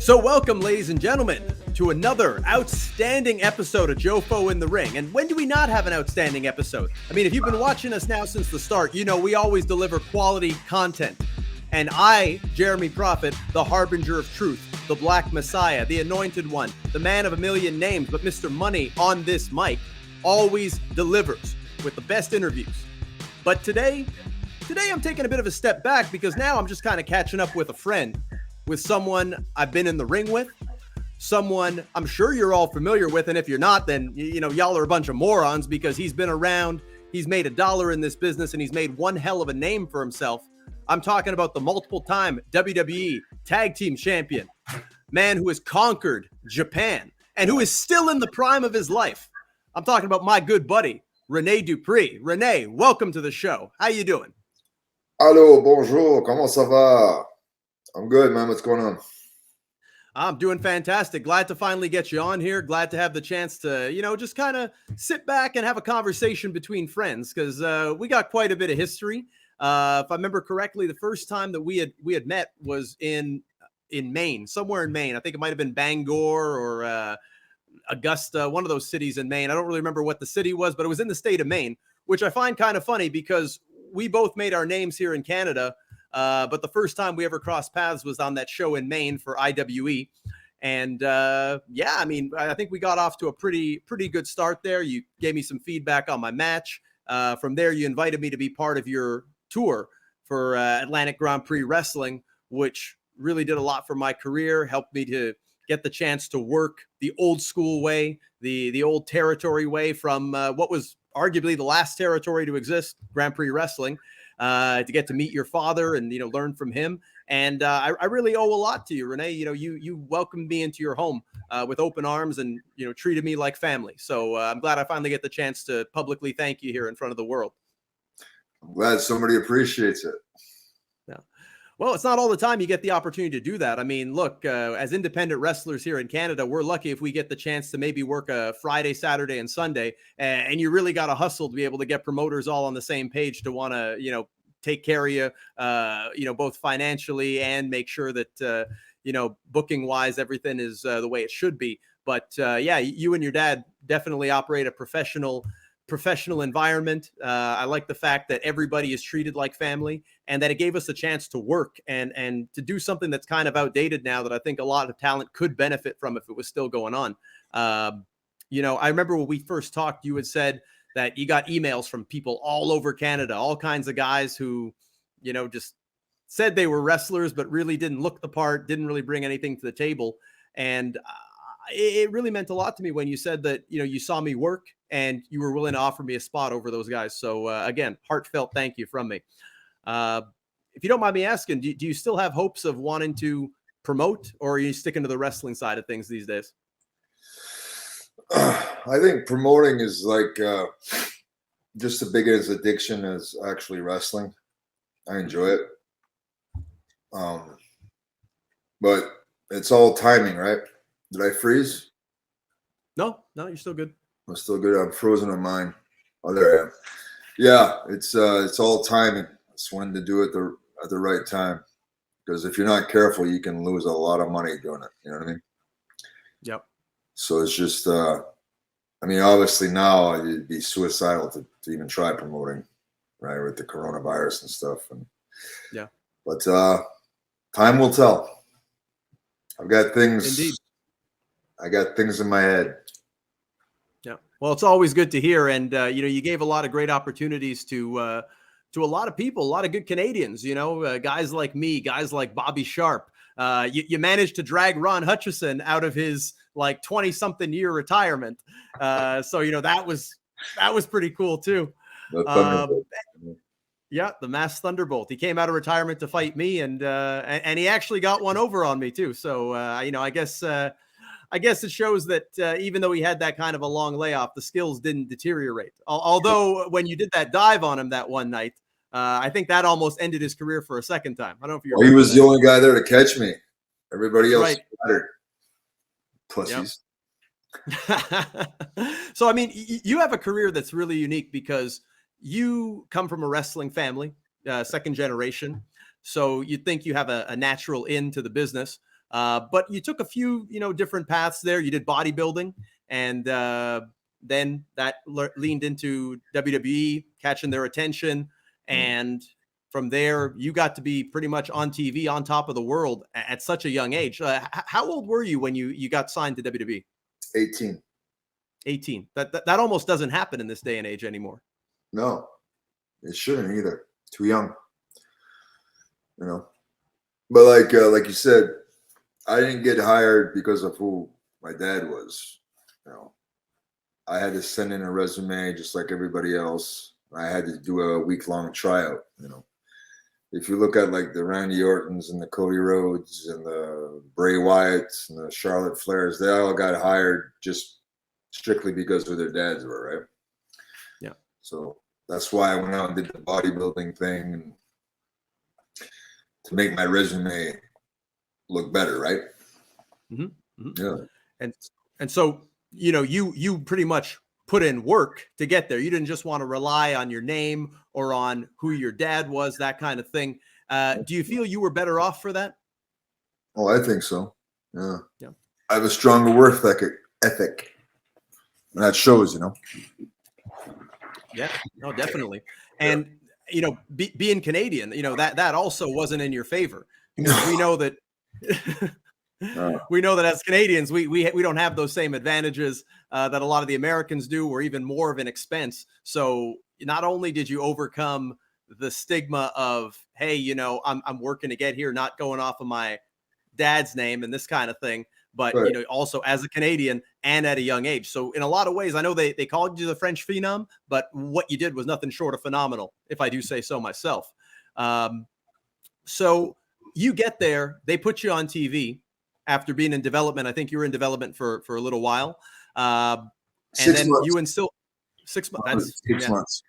So welcome, ladies and gentlemen, to another outstanding episode of Jofo in the Ring. And when do we not have an outstanding episode? I mean, if you've been watching us now since the start, you know we always deliver quality content. And I, Jeremy Prophet, the harbinger of truth, the Black Messiah, the anointed one, the man of a million names, but Mr. Money on this mic, always delivers with the best interviews. But today I'm taking a bit of a step back because now I'm just kind of catching up with a friend, with someone I've been in the ring with, someone I'm sure you're all familiar with. And if you're not, then, you know, y'all are a bunch of morons because he's been around, he's made $1 in this business, and he's made one hell of a name for himself. I'm talking about the multiple-time WWE Tag Team Champion, man who has conquered Japan and who is still in the prime of his life. I'm talking about my good buddy, Rene Dupree. Rene, welcome to the show. How you doing? Allô, bonjour, comment ça va? I'm good, man. What's going on? I'm doing fantastic. Glad to finally get you on here. Glad to have the chance to, you know, just kind of sit back and have a conversation between friends because we got quite a bit of history. If I remember correctly, the first time that we had met was in Maine, somewhere in Maine. I think it might have been Bangor or Augusta, one of those cities in Maine. I don't really remember what the city was, but it was in the state of Maine, which I find kind of funny because we both made our names here in Canada. But the first time we ever crossed paths was on that show in Maine for IWE. And yeah, I mean, I think we got off to a pretty good start there. You gave me some feedback on my match. From there, you invited me to be part of your tour for Atlantic Grand Prix Wrestling, which really did a lot for my career, helped me to get the chance to work the old school way, the old territory way from what was arguably the last territory to exist, Grand Prix Wrestling. To get to meet your father and, you know, learn from him. And I really owe a lot to you, Rene. You know, you welcomed me into your home with open arms and, you know, treated me like family. So I'm glad I finally get the chance to publicly thank you here in front of the world. I'm glad somebody appreciates it. Yeah. Well, it's not all the time you get the opportunity to do that. I mean, look, as independent wrestlers here in Canada, we're lucky if we get the chance to maybe work a Friday, Saturday, and Sunday. And you really got to hustle to be able to get promoters all on the same page to want to, you know, take care of you, you know, both financially and make sure that, you know, booking wise, everything is the way it should be. But yeah, you and your dad definitely operate a professional environment. I like the fact that everybody is treated like family and that it gave us a chance to work and to do something that's kind of outdated now that I think a lot of talent could benefit from if it was still going on. You know, I remember when we first talked, you had said that you got emails from people all over Canada, all kinds of guys who, you know, just said they were wrestlers, but really didn't look the part, didn't really bring anything to the table. And it really meant a lot to me when you said that, you know, you saw me work and you were willing to offer me a spot over those guys. So again, heartfelt thank you from me. If you don't mind me asking, do you still have hopes of wanting to promote, or are you sticking to the wrestling side of things these days? I think promoting is like just as big as addiction as actually wrestling. I enjoy it. But it's all timing, right? Did I freeze? No, you're still good. I'm still good. I'm frozen on mine. Oh, there I am. Yeah, it's all timing. It's when to do it at the right time. Because if you're not careful, you can lose a lot of money doing it. You know what I mean? Yep. So it's just, I mean, obviously now it'd be suicidal to even try promoting, right, with the coronavirus and stuff. And yeah, but time will tell. I've got things. Indeed. I got things in my head. Yeah. Well, it's always good to hear, and you know, you gave a lot of great opportunities to a lot of people, a lot of good Canadians. You know, guys like me, guys like Bobby Sharp. You managed to drag Ron Hutchison out of his like 20-something year retirement. So, you know, that was pretty cool too. Yeah, the Masked Thunderbolt. He came out of retirement to fight me, and he actually got one over on me too. So, you know, I guess it shows that even though he had that kind of a long layoff, the skills didn't deteriorate. Although when you did that dive on him that one night, I think that almost ended his career for a second time. I don't know if you. He was the only guy there to catch me. Everybody else scattered. Pussies. Yep. So, I mean, you have a career that's really unique because you come from a wrestling family, second generation. So you think you have a natural in to the business. But you took a few, different paths there. You did bodybuilding, and then that leaned into WWE, catching their attention. And from there, you got to be pretty much on TV, on top of the world at such a young age. How old were you when you got signed to WWE? 18. 18. That almost doesn't happen in this day and age anymore. No, it shouldn't either. Too young, But like you said, I didn't get hired because of who my dad was. I had to send in a resume just like everybody else. I had to do a week-long tryout. If you look at like the Randy Ortons and the Cody Rhodes and the Bray Wyatts and the Charlotte Flairs, they all got hired just strictly because of their dads were, right? Yeah. So that's why I went out and did the bodybuilding thing and to make my resume look better, right? Mm-hmm. Mm-hmm. Yeah. And so, you pretty much put in work to get there. You didn't just want to rely on your name or on who your dad was, that kind of thing. Do you feel you were better off for that? Oh, I think so. Yeah. Yeah. I have a stronger work ethic. And that shows, Yeah, no, definitely. And, being Canadian, that also wasn't in your favor. We know that we know that as Canadians, we don't have those same advantages that a lot of the Americans do, or even more of an expense. So not only did you overcome the stigma of, hey, I'm working to get here, not going off of my dad's name and this kind of thing, but right. Also as a Canadian and at a young age. So in a lot of ways, I know they called you the French phenom, but what you did was nothing short of phenomenal, if I do say so myself. So you get there, they put you on TV after being in development. I think you were in development for a little while. And 6 then months. you instill 6 months. That's 6 months.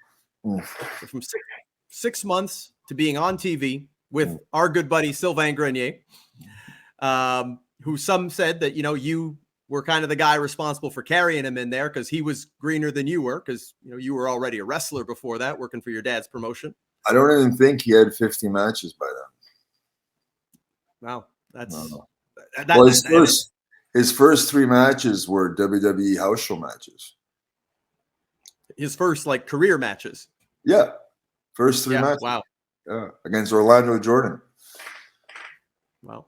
So from 6 months to being on TV with our good buddy Sylvain Grenier, who some said that, you were kind of the guy responsible for carrying him in there because he was greener than you were, because, you were already a wrestler before that, working for your dad's promotion. I don't even think he had 50 matches by then. Wow. That's well, his first 3 matches were WWE house show matches. His first career matches. Yeah. First 3 matches. Wow. Yeah. Against Orlando Jordan. Wow.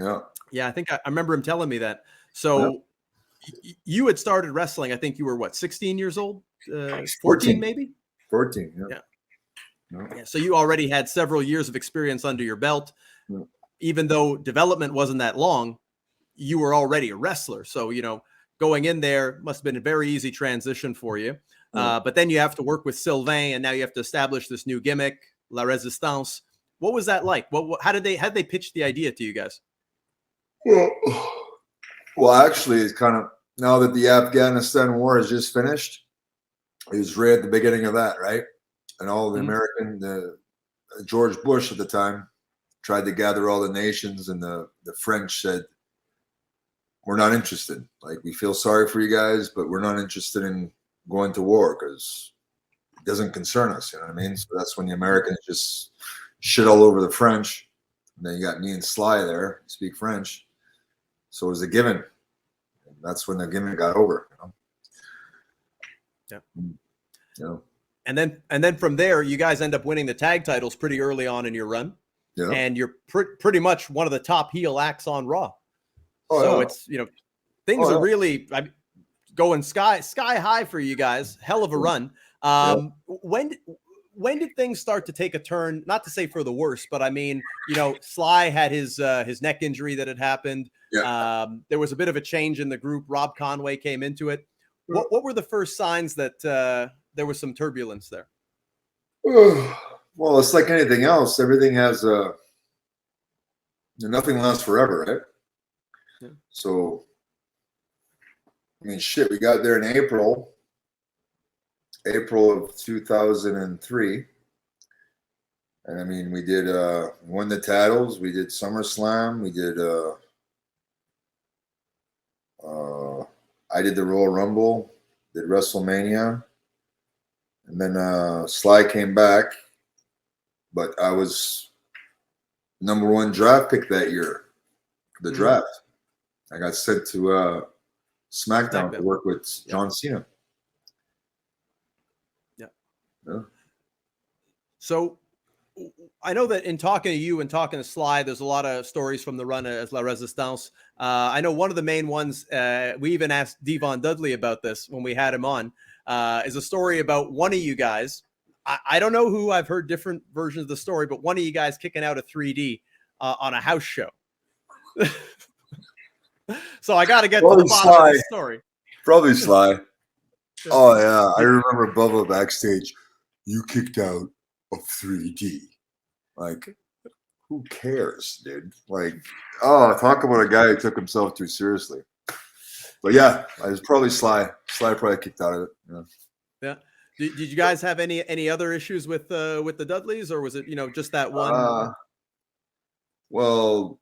Yeah. Yeah, I think I remember him telling me that. So you had started wrestling, I think you were 16 years old? 14 maybe? 14, yeah. Yeah. So you already had several years of experience under your belt. Yeah. Even though development wasn't that long, you were already a wrestler. So, going in there must have been a very easy transition for you. Yeah. But then you have to work with Sylvain, and now you have to establish this new gimmick, La Resistance. What was that like? How did they pitch the idea to you guys? Well, actually, it's kind of, now that the Afghanistan war has just finished, it was right at the beginning of that, right? And all the American, George Bush at the time tried to gather all the nations, and the French said, we're not interested. We feel sorry for you guys, but we're not interested in going to war because it doesn't concern us. You know what I mean? So that's when the Americans just shit all over the French. And then you got me and Sly there, speak French. So it was a given. And that's when the given got over. Yeah. Yeah. And then from there, you guys end up winning the tag titles pretty early on in your run. Yeah. And you're pretty much one of the top heel acts on Raw. Oh, so yeah. It's, things are really going sky high for you guys. Hell of a run. When did things start to take a turn? Not to say for the worse, but I mean, Sly had his neck injury that had happened. Yeah. There was a bit of a change in the group. Rob Conway came into it. What were the first signs that there was some turbulence there? Well, it's like anything else. Everything has nothing lasts forever, right? Yeah. So, I mean, shit, we got there in April of 2003. And I mean, we did won the titles. We did SummerSlam. We did I did the Royal Rumble, did WrestleMania. And then Sly came back, but I was #1 draft pick that year for the draft. I got sent to SmackDown to work with John Cena. Yeah. So I know that in talking to you and talking to Sly, there's a lot of stories from the run as La Resistance. I know one of the main ones, we even asked Devon Dudley about this when we had him on, is a story about one of you guys. I don't know who, I've heard different versions of the story, but one of you guys kicking out a 3D on a house show. So I got to get to the bottom of the story. Probably Sly. Oh, yeah. I remember Bubba backstage. You kicked out of 3D. Like, who cares, dude? Like, oh, talk about a guy who took himself too seriously. But yeah, I was probably Sly. Sly probably kicked out of it. Yeah. Did you guys have any other issues with the Dudleys, or was it, just that one? Well,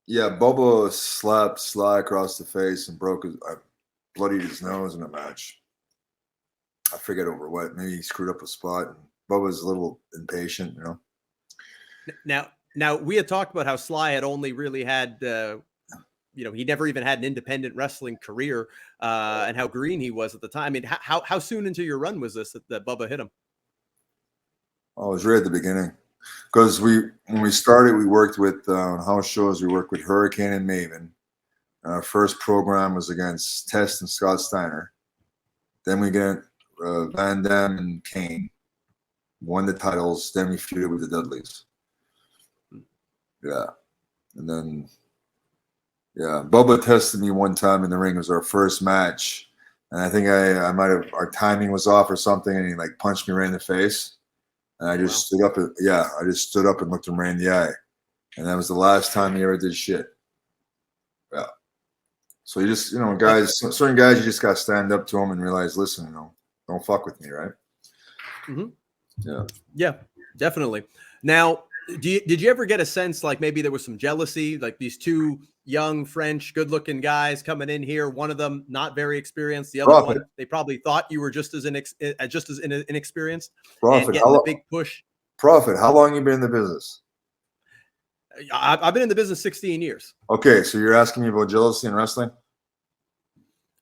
yeah, Bubba slapped Sly across the face and bloodied his nose in a match. I forget over what. Maybe he screwed up a spot. And Bubba's a little impatient, Now we had talked about how Sly had only really had, he never even had an independent wrestling career, and how green he was at the time. I mean, how soon into your run was this that Bubba hit him? Oh, it was right at the beginning. Because when we started, we worked with house shows. We worked with Hurricane and Maven. Our first program was against Test and Scott Steiner. Then we get Van Dam and Kane. Won the titles. Then we feuded with the Dudleys. Yeah. And then, yeah, Bubba tested me one time in the ring. It was our first match. And I think I might have, our timing was off or something. And he like punched me right in the face. And I just stood up. I just stood up and looked him right in the eye. And that was the last time he ever did shit. Yeah. So you just, guys, certain guys, you just got to stand up to them and realize, listen, don't fuck with me, right? Yeah. Yeah, definitely. Now, did you ever get a sense like maybe there was some jealousy, like these two young French, good-looking guys coming in here? One of them not very experienced, the other one they probably thought you were just as inexperienced. Prophet, and the big push. Prophet, how long you been in the business? I've been in the business 16 years. Okay, so you're asking me about jealousy in wrestling?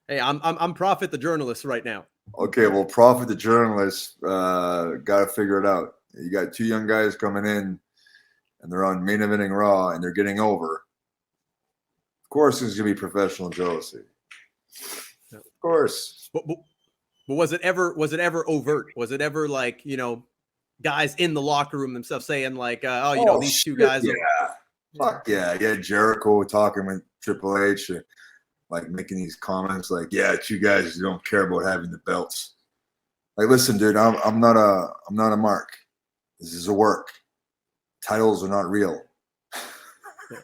Hey, I'm Prophet the journalist right now. Okay, well, Prophet the journalist got to figure it out. You got two young guys coming in, and they're on main eventing Raw, and they're getting over. Of course, there's gonna be professional jealousy. Of course. But was it ever overt? Was it ever like guys in the locker room themselves saying like, these two guys? Yeah. Fuck yeah, Jericho talking with Triple H. Like making these comments like, yeah, two guys who don't care about having the belts. Like, listen, dude, I'm not a mark. This is a work. Titles are not real.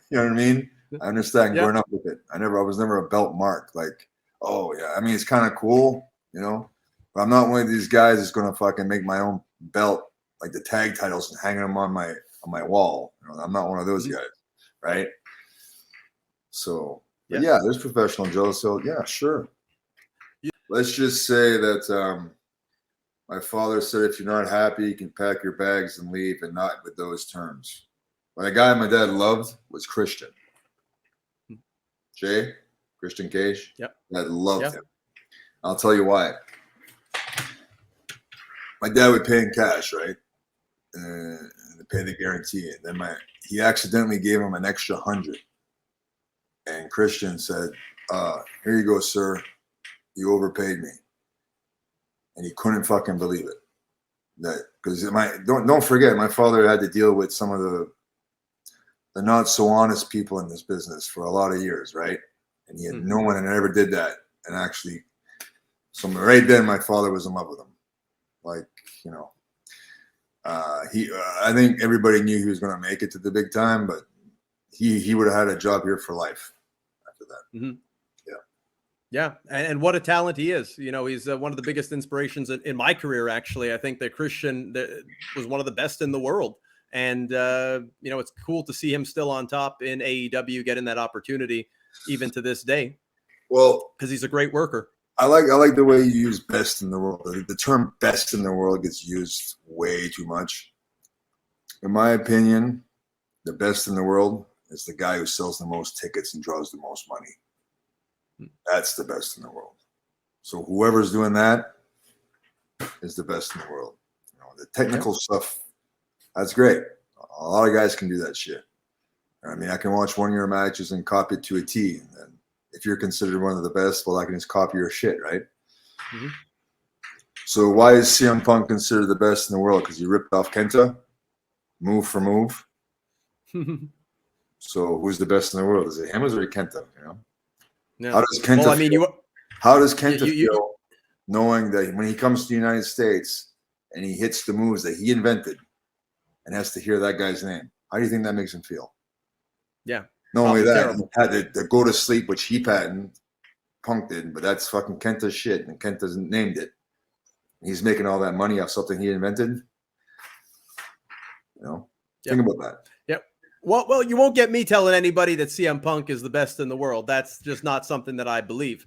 You know what I mean? I understand growing up with it. I was never a belt mark. Like, oh yeah. I mean, it's kind of cool, but I'm not one of these guys that's gonna fucking make my own belt, like the tag titles, and hanging them on my wall. I'm not one of those guys, right? So yeah, there's professional jealousy. So yeah, sure. Let's just say that my father said, if you're not happy, you can pack your bags and leave, and not with those terms. But a guy my dad loved was Christian. Christian Cage. Yep. Dad loved him. I'll tell you why. My dad would pay in cash, right? And pay the guarantee. And then he accidentally gave him an extra 100. And Christian said, here you go, sir. You overpaid me. And he couldn't fucking believe it. Because don't forget, my father had to deal with some of the not so honest people in this business for a lot of years, right? And he had no one that ever did that. And actually, so right then, my father was in love with him. Like, I think everybody knew he was going to make it to the big time, but he would have had a job here for life after that. Yeah. And what a talent he is. He's one of the biggest inspirations in my career, actually. I think that Christian was one of the best in the world. And, it's cool to see him still on top in AEW, getting that opportunity even to this day. Well, because he's a great worker. I like the way you use best in the world. The term best in the world gets used way too much. In my opinion, the best in the world is the guy who sells the most tickets and draws the most money. That's the best in the world. So whoever's doing that is the best in the world. You know, the technical stuff, that's great. A lot of guys can do that shit. I mean, I can watch one of your matches and copy it to a T. And then if you're considered one of the best, well, I can just copy your shit, right? Mm-hmm. So why is CM Punk considered the best in the world? Because he ripped off Kenta, move for move. So who's the best in the world? Is it him or is it Kenta? You know? No. How does Kenta? Well, I mean, how does Kenta feel knowing that when he comes to the United States and he hits the moves that he invented and has to hear that guy's name? How do you think that makes him feel? Yeah. Not only that, terrible. he had the go to sleep, which he patented, Punk did, but that's fucking Kenta's shit, and Kenta's named it. He's making all that money off something he invented. You know, think about that. Yep. Well, you won't get me telling anybody that CM Punk is the best in the world. That's just not something that I believe.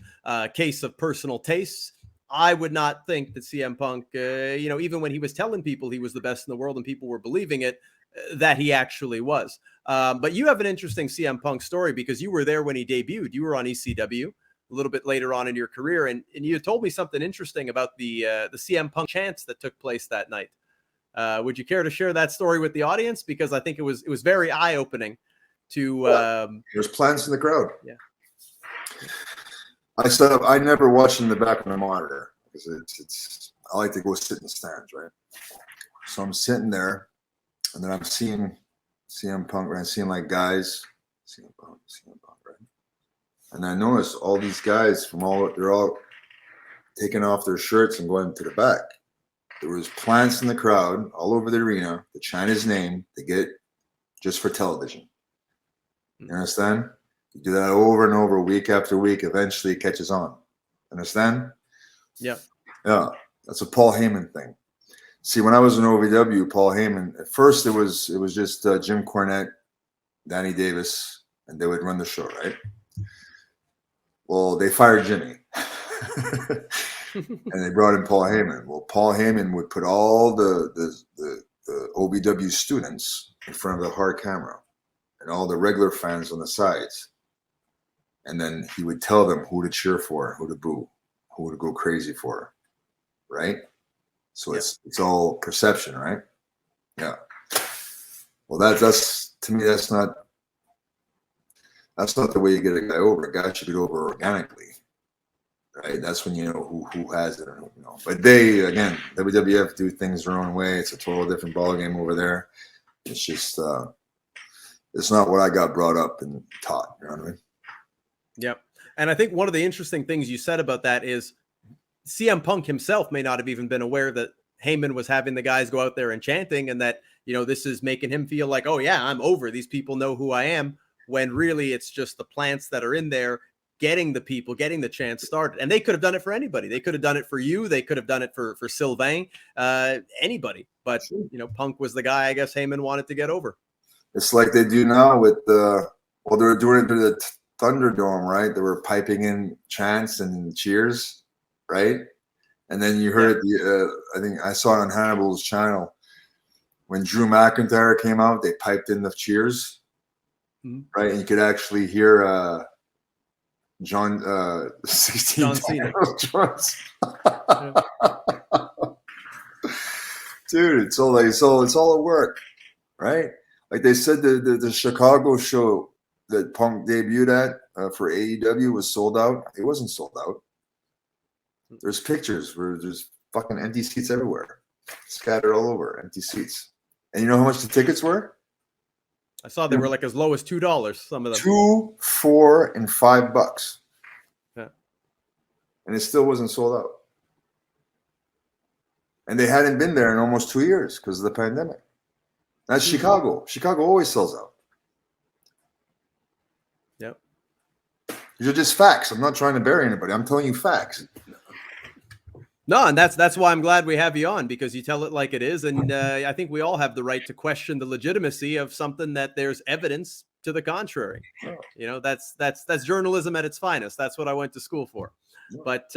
Case of personal tastes. I would not think that CM Punk, you know, even when he was telling people he was the best in the world and people were believing it, that he actually was. But you have an interesting CM Punk story because you were there when he debuted. You were on ECW a little bit later on in your career, and you told me something interesting about the CM Punk chants that took place that night. Would you care to share that story with the audience? Because I think it was very eye-opening to there's plants in the crowd. Yeah. I never watch in the back of the monitor because it's I like to go sit in the stands, right? So I'm sitting there and then I'm seeing CM Punk, right? I'm seeing like guys, CM Punk, right? And I noticed all these guys they're all taking off their shirts and going to the back. There was plants in the crowd all over the arena to chant his name to get just for television. You understand? You do that over and over, week after week. Eventually, it catches on. Understand? Yeah. Yeah. That's a Paul Heyman thing. See, when I was in OVW, Paul Heyman. At first, it was just Jim Cornette, Danny Davis, and they would run the show, right? Well, they fired Jimmy. And they brought in Paul Heyman. Well, Paul Heyman would put all the OVW students in front of the hard camera and all the regular fans on the sides. And then he would tell them who to cheer for, who to boo, who to go crazy for, right? So it's all perception, right? Yeah. Well, that's to me, that's not the way you get a guy over. A guy should get over organically. Right, that's when you know who has it or who, you know. But they, again, WWF do things their own way. It's a total different ballgame over there. It's just, it's not what I got brought up and taught. You know what I mean? Yep. And I think one of the interesting things you said about that is CM Punk himself may not have even been aware that Heyman was having the guys go out there and chanting, and that, you know, this is making him feel like, oh yeah, I'm over. These people know who I am. When really it's just the plants that are in there getting the people, getting the chance started. And they could have done it for anybody. They could have done it for you. They could have done it for Sylvain, anybody. But, you know, Punk was the guy I guess Heyman wanted to get over. It's like they do now with they were doing it to the Thunderdome, right? They were piping in chants and cheers, right? And then you heard it, I think I saw it on Hannibal's channel. When Drew McIntyre came out, they piped in the cheers, right? And you could actually hear John 16 John Cena. Dude, it's all a work, right? Like they said, the Chicago show that Punk debuted at for AEW was sold out. It wasn't sold out. There's pictures where there's fucking empty seats everywhere, scattered all over, empty seats. And you know how much the tickets were? I saw they were like as low as $2. Some of them $2, $4, and $5. Yeah. And it still wasn't sold out. And they hadn't been there in almost 2 years because of the pandemic. That's Chicago. Chicago always sells out. Yep. These are just facts. I'm not trying to bury anybody. I'm telling you facts. No, and that's why I'm glad we have you on, because you tell it like it is. And I think we all have the right to question the legitimacy of something that there's evidence to the contrary. You know, that's journalism at its finest. That's what I went to school for. But,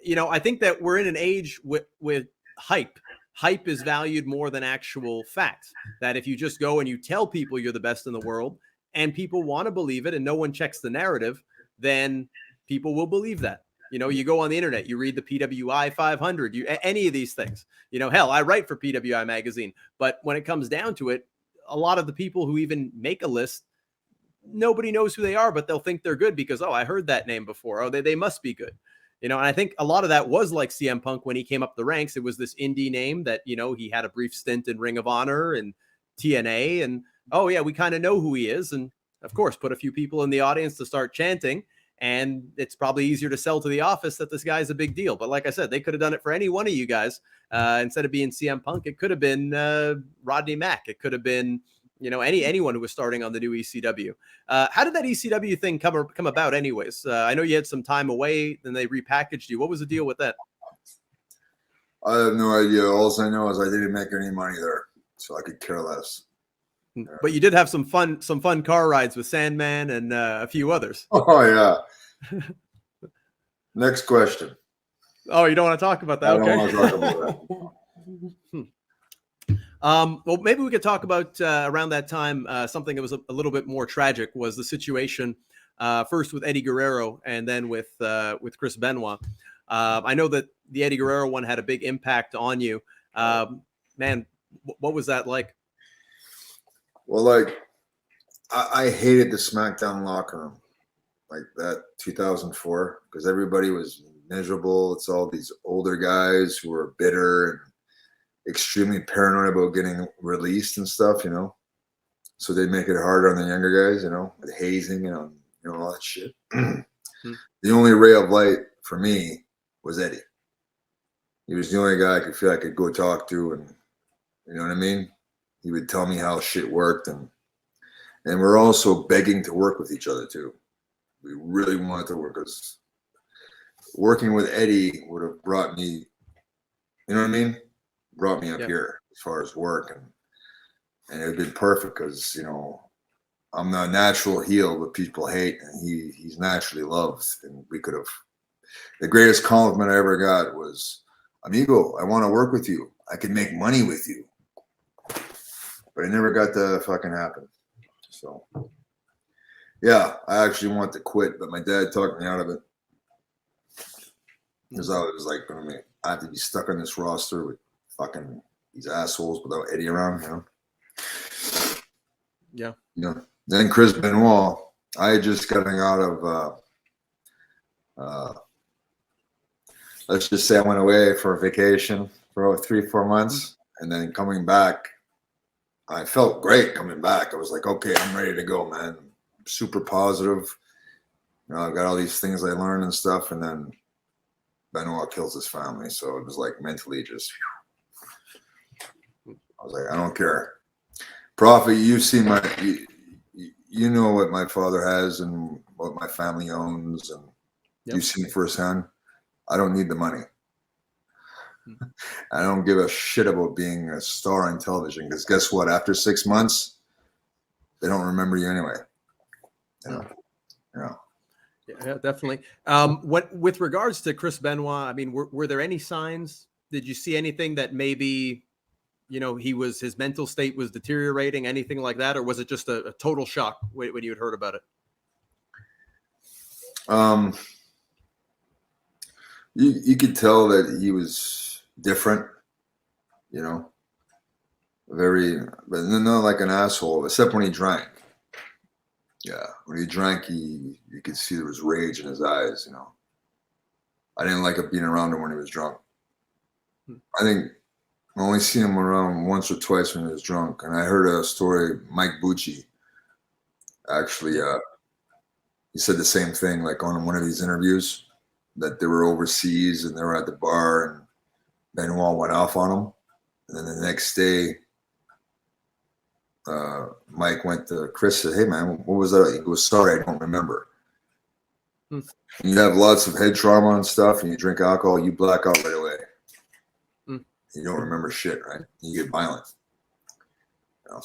you know, I think that we're in an age with hype. Hype is valued more than actual facts. That if you just go and you tell people you're the best in the world and people want to believe it and no one checks the narrative, then people will believe that. You know, you go on the internet, you read the PWI 500, any of these things. You know, hell, I write for PWI magazine, but when it comes down to it, a lot of the people who even make a list, nobody knows who they are, but they'll think they're good because, oh, I heard that name before. Oh, they must be good. You know, and I think a lot of that was like CM Punk when he came up the ranks. It was this indie name that, you know, he had a brief stint in Ring of Honor and TNA. And, oh, yeah, we kind of know who he is. And, of course, put a few people in the audience to start chanting. And it's probably easier to sell to the office that this guy's a big deal. But like I said, they could have done it for any one of you guys. Instead of being CM Punk, it could have been Rodney Mack. It could have been, you know, anyone who was starting on the new ECW. How did that ECW thing come about anyways? I know you had some time away, then they repackaged you. What was the deal with that? I have no idea. All I know is I didn't make any money there, so I could care less. But you did have some fun car rides with Sandman and a few others. Oh, yeah. Next question. Oh, you don't want to talk about that? I don't want to talk about that. Well, maybe we could talk about around that time something that was a little bit more tragic was the situation first with Eddie Guerrero and then with Chris Benoit. I know that the Eddie Guerrero one had a big impact on you. Man, what was that like? Well, like, I hated the SmackDown locker room, like that 2004, because everybody was miserable. It's all these older guys who are bitter and extremely paranoid about getting released and stuff, you know. So they make it harder on the younger guys, you know, with hazing and you know all that shit. The only ray of light for me was Eddie. He was the only guy I could feel I could go talk to, and you know what I mean. He would tell me how shit worked, and we're also begging to work with each other too. We really wanted to work, because working with Eddie would have brought me, you know what I mean, brought me up here as far as work, and it would have been perfect because, you know, I'm the natural heel that people hate, and he's naturally loved, and we could have. The greatest compliment I ever got was, "Amigo, I want to work with you. I can make money with you." But it never got to fucking happen. So, yeah, I actually want to quit, but my dad talked me out of it. Because I was like, I have to be stuck on this roster with fucking these assholes without Eddie around, you know? Yeah. You know, then Chris Benoit, I had just gotten out of, let's just say I went away for a vacation for 3-4 months. And then coming back, I felt great coming back. I was like, okay, I'm ready to go, man. Super positive. You know, I've got all these things I learned and stuff. And then Benoit kills his family. So it was like mentally just, I was like, I don't care. Prophet, you've seen you know what my father has and what my family owns. And you've seen it firsthand. I don't need the money. I don't give a shit about being a star on television, because guess what? After 6 months, they don't remember you anyway. You know? Yeah, definitely. With regards to Chris Benoit, I mean, were there any signs? Did you see anything that maybe, you know, his mental state was deteriorating, anything like that, or was it just a total shock when you had heard about it? You could tell that he was different, you know, but not like an asshole, except when he drank. Yeah, when he drank, you could see there was rage in his eyes, you know. I didn't like being around him when he was drunk. I think I only seen him around once or twice when he was drunk. And I heard a story, Mike Bucci, actually, he said the same thing, like on one of these interviews, that they were overseas and they were at the bar and Benoit went off on him. And then the next day, Mike went to Chris and said, "Hey, man, what was that?" He goes, "Sorry, I don't remember." You have lots of head trauma and stuff, and you drink alcohol, you black out right away. You don't remember shit, right? You get violent. You know?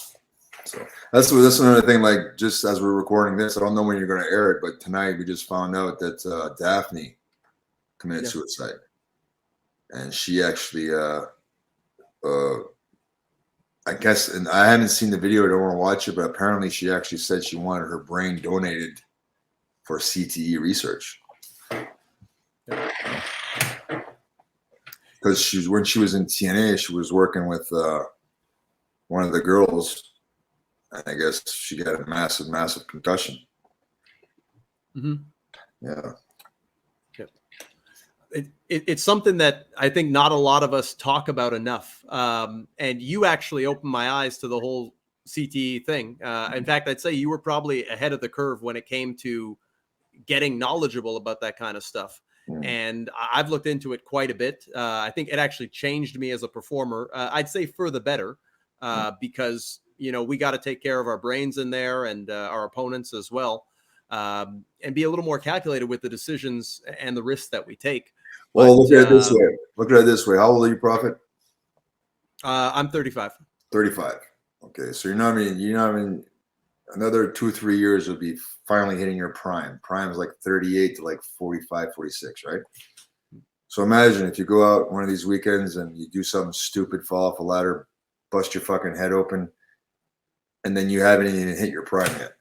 So that's another thing. Like, just as we're recording this, I don't know when you're going to air it, but tonight we just found out that Daphne committed suicide, and she actually I guess, and I haven't seen the video. I don't want to watch it, but apparently she actually said she wanted her brain donated for CTE research. Because when she was in TNA, she was working with one of the girls, and I guess she got a massive concussion. Mm-hmm. Yeah. It's something that I think not a lot of us talk about enough. And you actually opened my eyes to the whole CTE thing. In fact, I'd say you were probably ahead of the curve when it came to getting knowledgeable about that kind of stuff. And I've looked into it quite a bit. I think it actually changed me as a performer. I'd say for the better, because, we got to take care of our brains in there and our opponents as well. And be a little more calculated with the decisions and the risks that we take. Well, look at it this way. Look at it this way. How old are you, Prophet? I'm 35. 35. Okay, so you're not even another 2-3 years will be finally hitting your prime. Prime is like 38 to like 45, 46, right? So imagine if you go out one of these weekends and you do something stupid, fall off a ladder, bust your fucking head open, and then you haven't even hit your prime yet.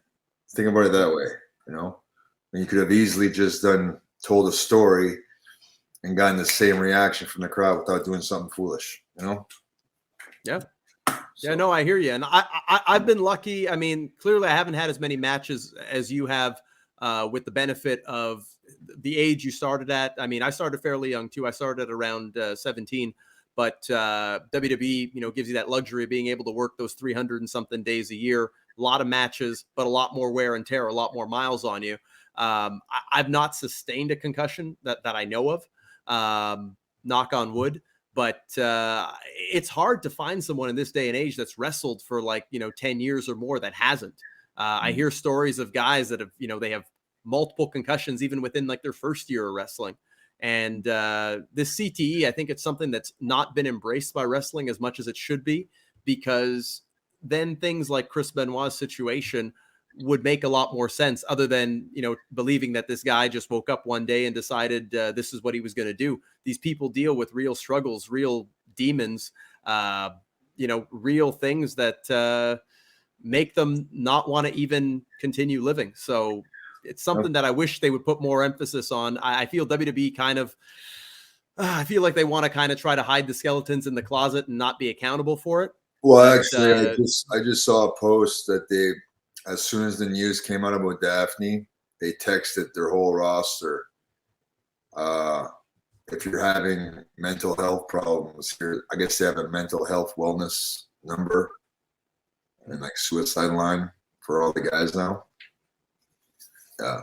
Think about it that way, And you could have easily just told a story and gotten the same reaction from the crowd without doing something foolish, Yeah. Yeah, no, I hear you. And I've been lucky. I mean, clearly I haven't had as many matches as you have with the benefit of the age you started at. I mean, I started fairly young too. I started at around 17, but WWE, gives you that luxury of being able to work those 300 and something days a year, a lot of matches, but a lot more wear and tear, a lot more miles on you. I've not sustained a concussion that I know of. Knock on wood, but it's hard to find someone in this day and age that's wrestled for 10 years or more that hasn't. I hear stories of guys that have, they have multiple concussions even within their first year of wrestling. And this CTE, I think it's something that's not been embraced by wrestling as much as it should be, because then things like Chris Benoit's situation would make a lot more sense, other than, believing that this guy just woke up one day and decided this is what he was going to do. These people deal with real struggles, real demons, real things that make them not want to even continue living. So it's something that I wish they would put more emphasis on. I feel WWE kind of, I feel like they want to kind of try to hide the skeletons in the closet and not be accountable for it. Well, actually, I just saw a post that as soon as the news came out about Daphne, they texted their whole roster. If you're having mental health problems, I guess they have a mental health wellness number and suicide line for all the guys now. Yeah.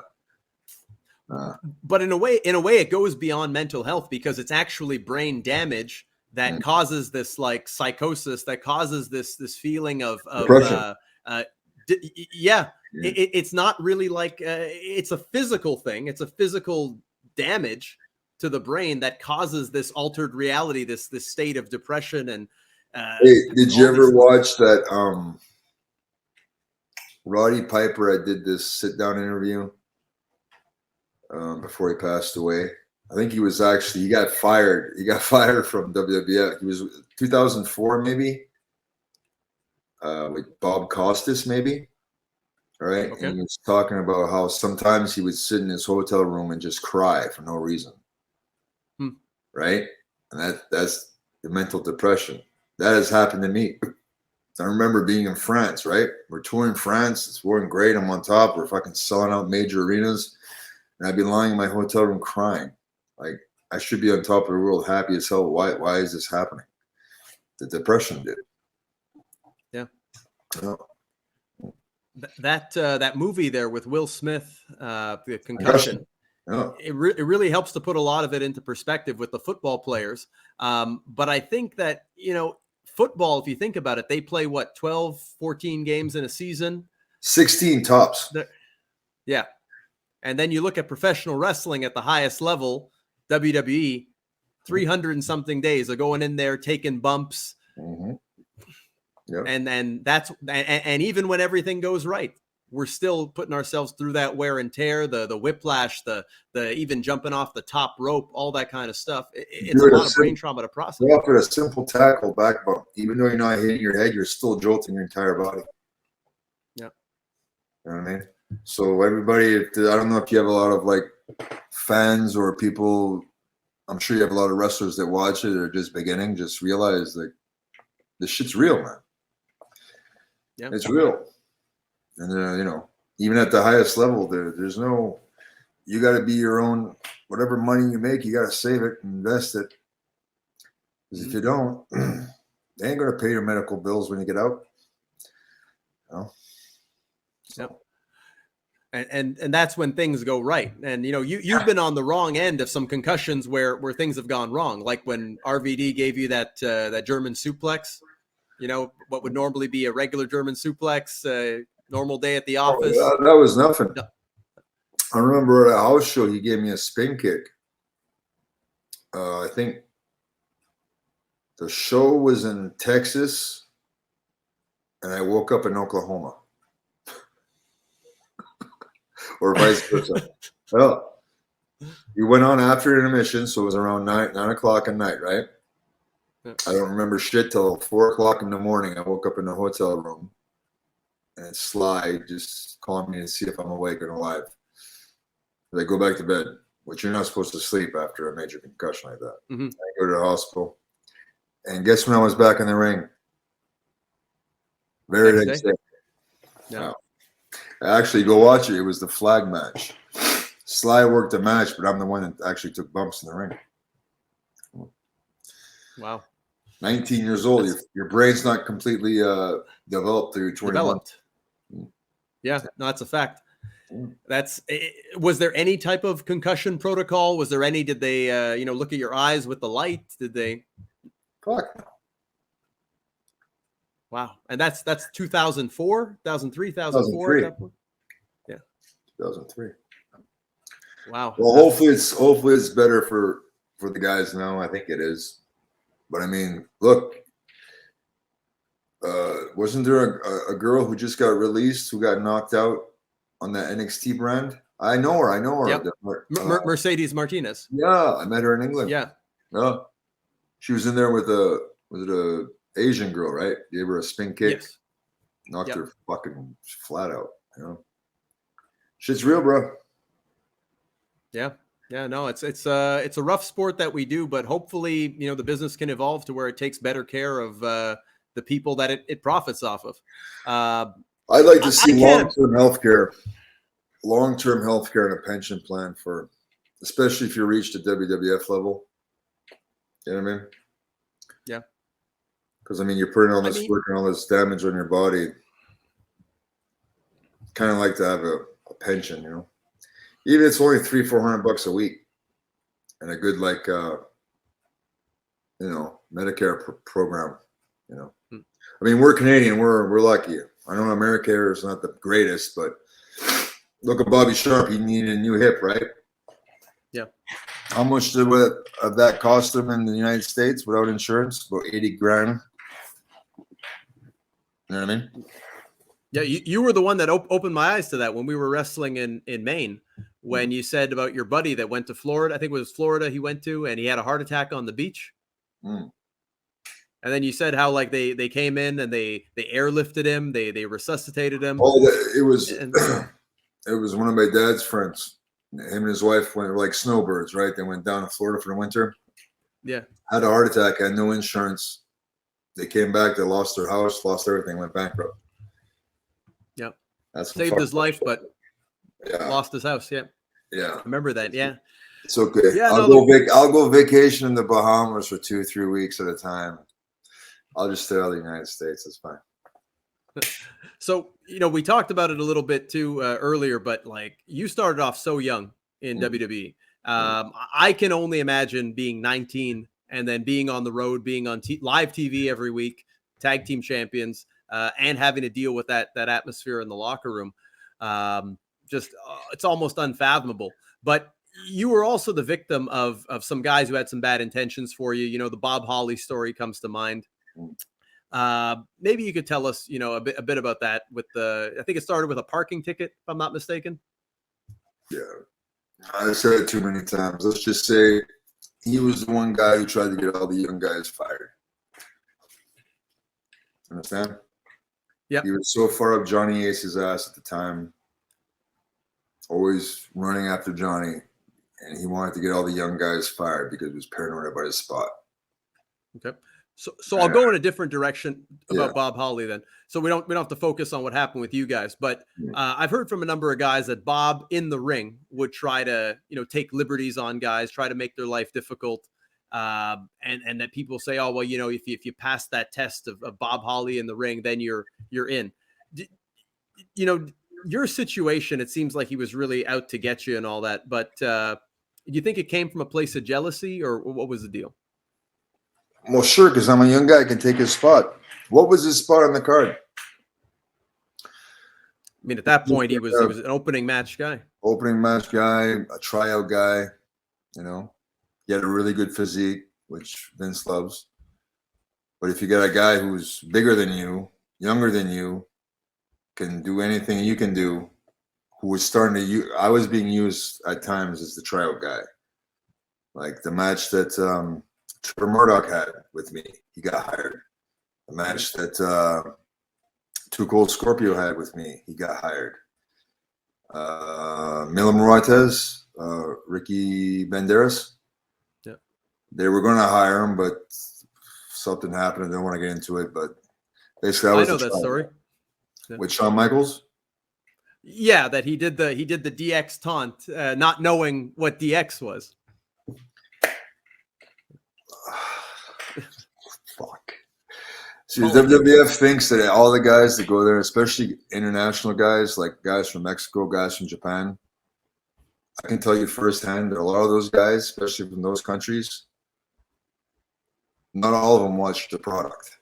But in a way, it goes beyond mental health, because it's actually brain damage that causes this psychosis, that causes this feeling of it's not really it's a physical thing. It's a physical damage to the brain that causes this altered reality, this state of depression. And hey, did you ever watch that Roddy Piper? I did this sit down interview before he passed away. I think he got fired. He got fired from WWF. He was 2004 maybe. With Bob Costas, maybe. All right. Okay. And he was talking about how sometimes he would sit in his hotel room and just cry for no reason. Right. And that's the mental depression. That has happened to me. I remember being in France, right? We're touring France. It's going great. I'm on top. We're fucking selling out major arenas. And I'd be lying in my hotel room crying. I should be on top of the world, happy as hell. Why is this happening? The depression did. Yeah. That movie there with Will Smith, the concussion. Yeah. It really helps to put a lot of it into perspective with the football players. But I think that, football, if you think about it, they play 12, 14 games in a season. 16 tops. Yeah. And then you look at professional wrestling at the highest level, WWE, 300 and something days of going in there, taking bumps. Mm-hmm. Yep. And even when everything goes right, we're still putting ourselves through that wear and tear, the whiplash, the even jumping off the top rope, all that kind of stuff. It's a lot of brain trauma to process. Go after a simple tackle back bump. Even though you're not hitting your head, you're still jolting your entire body. Yeah. You know what I mean? So everybody, I don't know if you have a lot of like fans or people, I'm sure you have a lot of wrestlers that watch it or just beginning, just realize that this shit's real, man. Yeah. It's real. And you know, even at the highest level, there's no, you got to be your own, whatever money you make, you got to save it, invest it. Because if you don't, they ain't going to pay your medical bills when you get out. You know? So. Yep. And that's when things go right. And, you know, you've been on the wrong end of some concussions where things have gone wrong. Like when RVD gave you that German suplex, you know, what would normally be a regular German suplex, normal day at the office. Oh, that was nothing. No. I remember at a house show, he gave me a spin kick. I think the show was in Texas and I woke up in Oklahoma. Or vice versa. Well, you went on after intermission, so it was around 9 o'clock at night, right? Yeah. I don't remember shit till 4 o'clock in the morning. I woke up in the hotel room, and Sly just called me to see if I'm awake and alive. They go back to bed, which you're not supposed to sleep after a major concussion like that. Mm-hmm. I go to the hospital, and guess when I was back in the ring? Very next day. Yeah. Wow. Actually, go watch it. It was the flag match. Sly worked the match, but I'm the one that actually took bumps in the ring. Wow. 19 years old. Your brain's not completely developed through 21. Developed. Yeah, no, that's a fact. Was there any type of concussion protocol? Was there any, did they, look at your eyes with the light? Did they? Fuck no. Wow. And that's 2004, 2003, 2004 at that point? Yeah. 2003. Wow. Well, hopefully it's better for the guys now. I think it is. But I mean, look, wasn't there a girl who just got released who got knocked out on that NXT brand? I know her. Yep. Mercedes Martinez. Yeah, I met her in England. Yeah. Yeah. She was in there with was it a Asian girl, right? Gave her a spin kick. Yes. Knocked her fucking flat out, you know. Shit's real, bro. Yeah. Yeah, no, it's a rough sport that we do, but hopefully, the business can evolve to where it takes better care of the people that it profits off of. I'd like to see long-term healthcare and a pension plan for, especially if you reach the WWF level. You know what I mean? Yeah. Because you're putting all this work and all this damage on your body. Kind of like to have a pension, you know. Even if it's only $300-400 a week, and a good Medicare program, you know. We're Canadian, we're lucky. I know America is not the greatest, but look at Bobby Sharp. He needed a new hip, right? Yeah. How much did that cost him in the United States without insurance? About $80,000. You know what I mean? Yeah, you were the one that opened my eyes to that when we were wrestling in Maine. When you said about your buddy that went to Florida, I think it was Florida he went to, and he had a heart attack on the beach. And then you said how they came in and they airlifted him, they resuscitated him. Oh, it was it was one of my dad's friends. Him and his wife went like snowbirds, right? They went down to Florida for the winter. Yeah. Had a heart attack, had no insurance. They came back, they lost their house, lost everything, went bankrupt. Yep. That's saved his life, but lost his house. Yeah. Yeah. I remember that. Yeah. It's okay. Yeah, I'll go vacation in the Bahamas for 2-3 weeks at a time. I'll just stay out of the United States. That's fine. So, we talked about it a little bit too earlier, but you started off so young in WWE. I can only imagine being 19 and then being on the road, being on live TV every week, tag team champions, and having to deal with that atmosphere in the locker room. It's almost unfathomable. But you were also the victim of some guys who had some bad intentions for you. The Bob Holly story comes to mind. Maybe you could tell us, a bit about that with I think it started with a parking ticket, if I'm not mistaken. Yeah. I said it too many times. Let's just say he was the one guy who tried to get all the young guys fired. Understand? Yeah. He was so far up Johnny Ace's ass at the time, always running after Johnny, and he wanted to get all the young guys fired because he was paranoid about his spot. Okay. So I'll go in a different direction about Bob Holly then. So we don't have to focus on what happened with you guys, but I've heard from a number of guys that Bob in the ring would try to, take liberties on guys, try to make their life difficult. And that people say, oh, well, if you pass that test of Bob Holly in the ring, then you're in. Your situation, it seems like he was really out to get you and all that, but do you think it came from a place of jealousy, or what was the deal? Well, sure, because I'm a young guy, I can take his spot. What was his spot on the card? I mean, at that point, he was an opening match guy. Opening match guy, a tryout guy, He had a really good physique, which Vince loves. But if you got a guy who's bigger than you, younger than you, can do anything you can do, who was starting to use, I was being used at times as the tryout guy. Like the match that Trevor Murdoch had with me, he got hired. The match that Too Cold Scorpio had with me, he got hired. Mila Morates, Ricky Banderas, they were going to hire him, but something happened. I don't want to get into it, but basically, I know that story with Shawn Michaels. Yeah, that he did the DX taunt, not knowing what DX was. Fuck. See, the WWF thinks that all the guys that go there, especially international guys, like guys from Mexico, guys from Japan, I can tell you firsthand that a lot of those guys, especially from those countries, not all of them watch the product.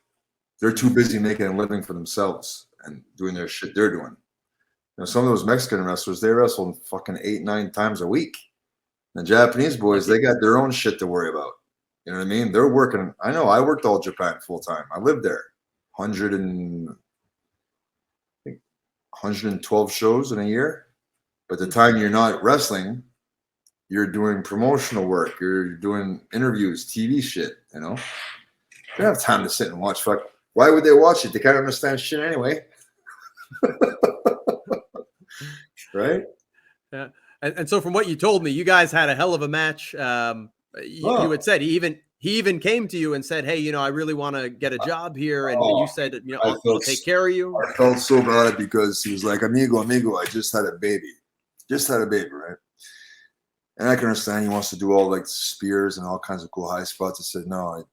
They're too busy making a living for themselves and doing their shit they're doing. Some of those Mexican wrestlers, they wrestle fucking 8-9 times a week. The Japanese boys, they got their own shit to worry about. You know what I mean? They're working. I know. I worked all Japan full time. I lived there. 112 shows in a year. But the time you're not wrestling, you're doing promotional work. You're doing interviews, TV shit. They don't have time to sit and watch. Fuck. Why would they watch it? They can't understand shit anyway. Right? Yeah. And so from what you told me, you guys had a hell of a match. You had said he even came to you and said, hey, I really want to get a job here. And you said, I'll take care of you. I felt so bad because he was like, amigo, I just had a baby. Right? And I can understand he wants to do all like spears and all kinds of cool high spots. I said, no,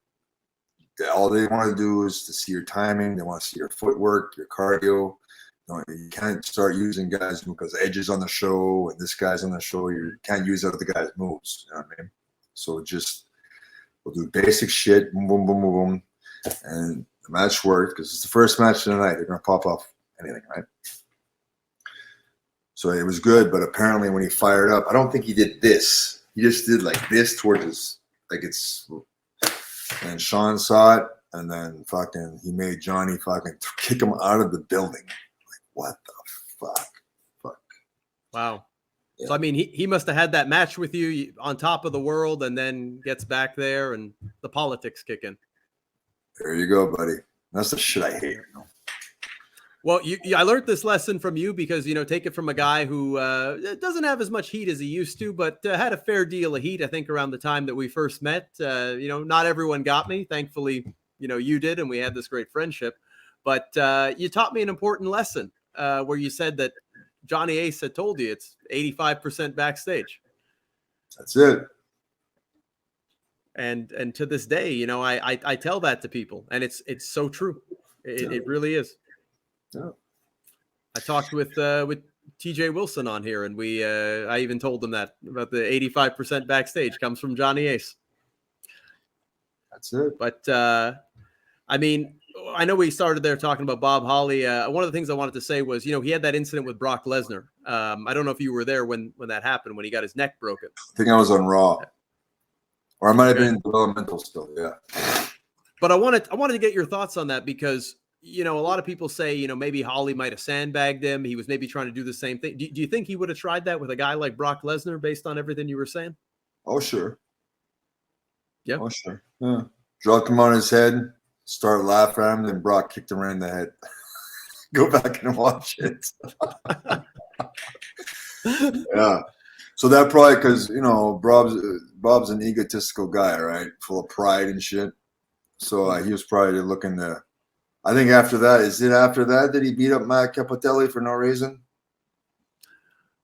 all they want to do is to see your timing. They want to see your footwork, your cardio. You can't start using guys because Edge is on the show and this guy's on the show. You can't use other guys' moves. You know what I mean? So we'll do basic shit, boom, boom, boom, boom, boom. And the match worked because it's the first match of the night. They're going to pop off anything, right? So it was good, but apparently when he fired up, I don't think he did this. He just did like this towards his, and Sean saw it, and then fucking he made Johnny fucking kick him out of the building. What the fuck? Wow. Yeah. So, I mean, he must have had that match with you on top of the world and then gets back there and the politics kick in. There you go, buddy. That's the shit I hate. Well, I learned this lesson from you because, take it from a guy who doesn't have as much heat as he used to, but had a fair deal of heat, I think, around the time that we first met. Not everyone got me. Thankfully, you did, and we had this great friendship. But you taught me an important lesson where you said that Johnny Ace had told you it's 85% backstage. That's it. And to this day, I tell that to people, and it's so true. It really is. Yeah. I talked with TJ Wilson on here, and I even told him that about the 85% backstage comes from Johnny Ace. That's it. But I mean, I know we started there talking about Bob Holly. One of the things I wanted to say was, he had that incident with Brock Lesnar. I don't know if you were there when that happened, when he got his neck broken. I think I was on Raw. Or I might have been in developmental still, yeah. But I wanted to get your thoughts on that because, you know, a lot of people say, you know, maybe Holly might have sandbagged him. He was maybe trying to do the same thing. Do you think he would have tried that with a guy like Brock Lesnar based on everything you were saying? Oh, sure. Yeah. Oh, sure. Yeah. Dropped him on his head, started laughing at him, then Brock kicked him right in the head. Go back and watch it. Yeah. So that probably because, you know, Bob's an egotistical guy, right? Full of pride and shit. So he was probably looking to. I think after that, that he beat up Matt Capitelli for no reason?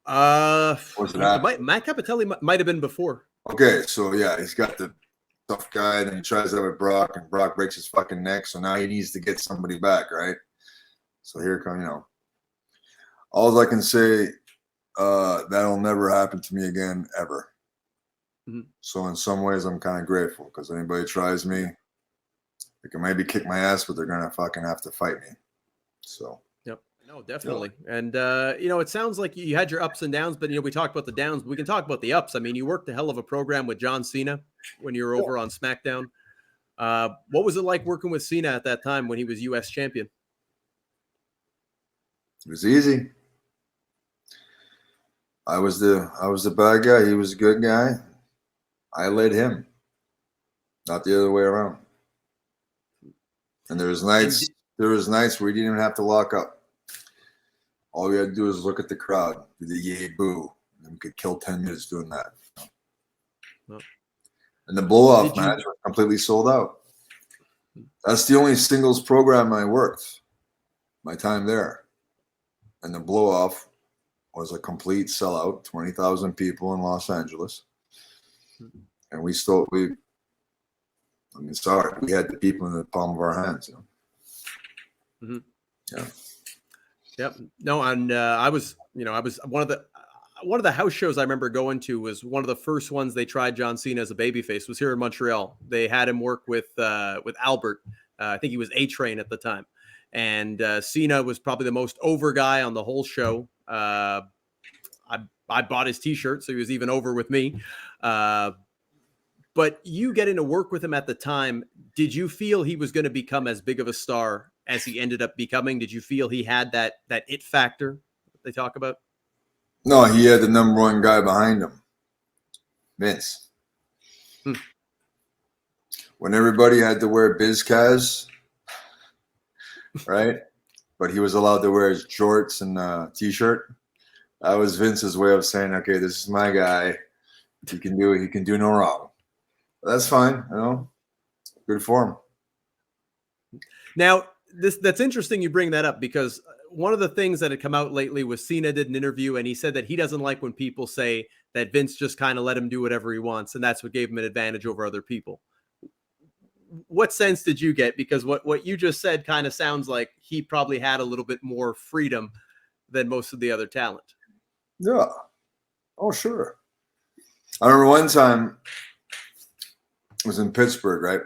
Was it after? Matt Capitelli might have been before. Okay, so yeah, he's got the tough guy, and he tries that with Brock, and Brock breaks his fucking neck. So now he needs to get somebody back, right? So here come, you know. All I can say, that'll never happen to me again, ever. Mm-hmm. So in some ways, I'm kind of grateful because anybody tries me, they can maybe kick my ass, but they're gonna fucking have to fight me. So. Yep. No, definitely. Yep. And you know, it sounds like you had your ups and downs, but you know, we talked about the downs. But we can talk about the ups. I mean, you worked a hell of a program with John Cena when you were over on SmackDown. What was it like working with Cena at that time when he was U.S. champion? It was easy. I was the bad guy. He was a good guy. I led him, not the other way around. And there was nights where you didn't even have to lock up. All we had to do is look at the crowd, do the yay boo, and we could kill 10 minutes doing that. Well, and the blow-off match was completely sold out. That's the only singles program I worked my time there. And the blow-off was a complete sellout, 20,000 people in Los Angeles. And we had the people in the palm of our hands, you know. Mm-hmm. Yeah. Yep. No, and I was one of the house shows I remember going to was one of the first ones they tried John Cena as a babyface was here in Montreal. They had him work with Albert. I think he was A-Train at the time. And Cena was probably the most over guy on the whole show. I bought his T-shirt, so he was even over with me. But you getting to work with him at the time, did you feel he was going to become as big of a star as he ended up becoming? Did you feel he had that it factor that they talk about? No, he had the number one guy behind him, Vince. When everybody had to wear BizCaz, right? But he was allowed to wear his shorts and T-shirt. That was Vince's way of saying, okay, this is my guy. He can do no wrong. But that's fine, you know. Good for him. Now, that's interesting you bring that up because one of the things that had come out lately was Cena did an interview and he said that he doesn't like when people say that Vince just kind of let him do whatever he wants and that's what gave him an advantage over other people. What sense did you get? Because what you just said kind of sounds like he probably had a little bit more freedom than most of the other talent. Yeah. Oh, sure. I remember one time I was in Pittsburgh, right?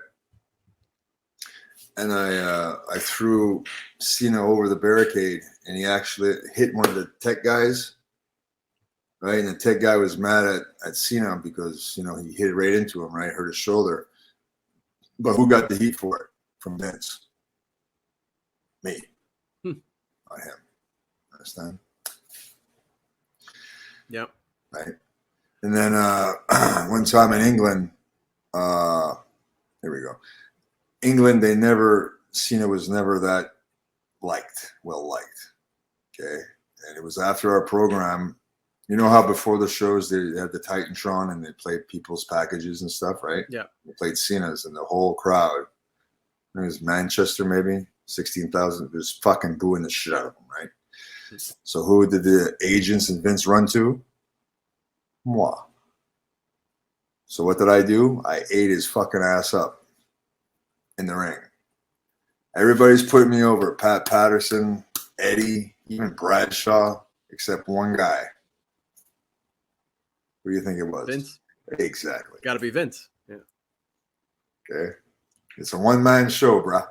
And I threw Cena over the barricade, and he actually hit one of the tech guys, right? And the tech guy was mad at Cena because, you know, he hit right into him, right? Hurt his shoulder. But who got the heat for it? From Vince. Me. Not him. Understand? Yep. Right. And then one time in England, here we go. England, Cena was never that well liked. Okay. And it was after our program. You know how before the shows they had the Titantron and they played people's packages and stuff, right? Yeah. They played Cena's and the whole crowd. It was Manchester, maybe 16,000. Was fucking booing the shit out of them, right? So who did the agents and Vince run to? Moi. So what did I do? I ate his fucking ass up in the ring. Everybody's putting me over. Pat Patterson, Eddie, even Bradshaw, except one guy. Who do you think it was? Vince. Exactly. Got to be Vince. Yeah. Okay. It's a one-man show, bruh.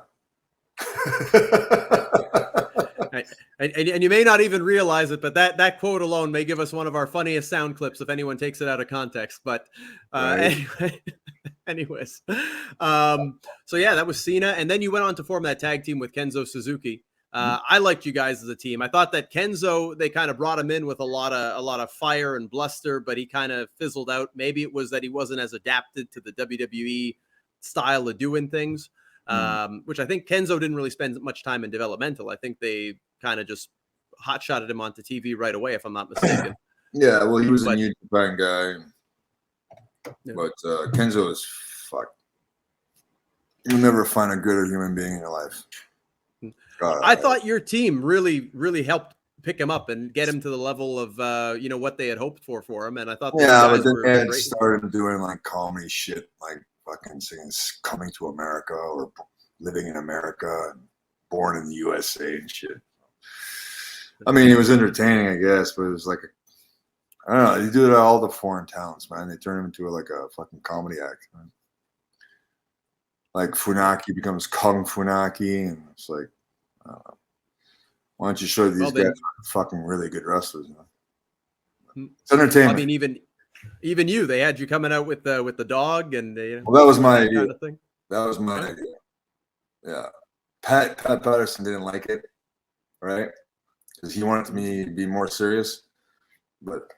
And you may not even realize it, but that quote alone may give us one of our funniest sound clips if anyone takes it out of context. But right. Anyway. Anyways, so yeah, that was Cena, and then you went on to form that tag team with Kenzo Suzuki. I liked you guys as a team. I thought that Kenzo, they kind of brought him in with a lot of fire and bluster, but he kind of fizzled out. Maybe it was that he wasn't as adapted to the WWE style of doing things, which I think Kenzo didn't really spend much time in developmental. I think they kind of just hot-shotted him onto TV right away, if I'm not mistaken. Yeah, well, he was a New Japan guy. Yeah. But Kenzo is fuck. You'll never find a gooder human being in your life. God, I thought your team really, really helped pick him up and get him to the level of what they had hoped for him. And I thought, but then they had started doing like comedy shit, like fucking singing "Coming to America" or "Living in America" and "Born in the USA" and shit. I mean, it was entertaining, I guess, but it was like I don't know. You do it at all the foreign talents, man. They turn him into like a fucking comedy act, man. Like Funaki becomes Kung Funaki, and it's like, I don't know. Why don't you show these guys are fucking really good wrestlers? Man? It's entertainment. I mean, even you, they had you coming out with the dog, and well, that was my idea. Kind of thing. That was my idea. Yeah, Pat Patterson didn't like it, right? Because he wanted me to be more serious, but.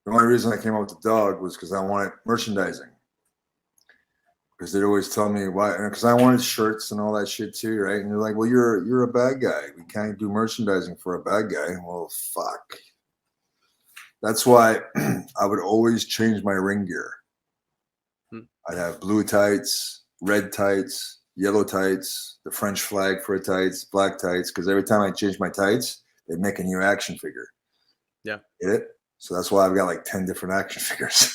The only reason I came up with the dog was because I wanted merchandising. Because they'd always tell me why, because I wanted shirts and all that shit too, right? And they're like, "Well, you're a bad guy. We can't do merchandising for a bad guy." Well, fuck. That's why I would always change my ring gear. I'd have blue tights, red tights, yellow tights, the French flag for tights, black tights. Because every time I change my tights, they'd make a new action figure. Yeah. Get it? So that's why I've got like 10 different action figures.